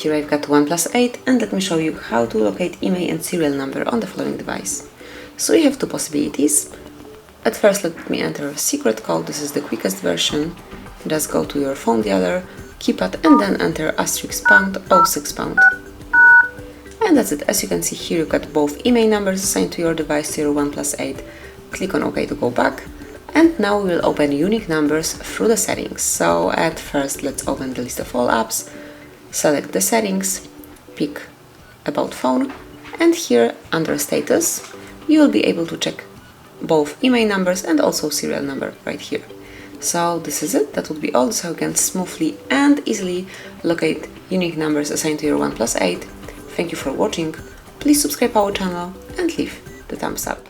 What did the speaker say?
Here I've got OnePlus 8, and let me show you how to locate IMEI and serial number on the following device. So you have two possibilities. At first, let me enter a secret code. This is the quickest version. Just go to your phone dealer, keypad, and then enter *#06#. And that's it. As you can see here, you've got both IMEI numbers assigned to your device, to your OnePlus 8. Click on OK to go back. And now we will open unique numbers through the settings. So at first, let's open the list of all apps. Select the settings, pick About Phone, and here under Status you will be able to check both IMEI numbers and also serial number right here. So this is it, that would be all. So you can smoothly and easily locate unique numbers assigned to your OnePlus 8. Thank you for watching, please subscribe our channel and leave the thumbs up.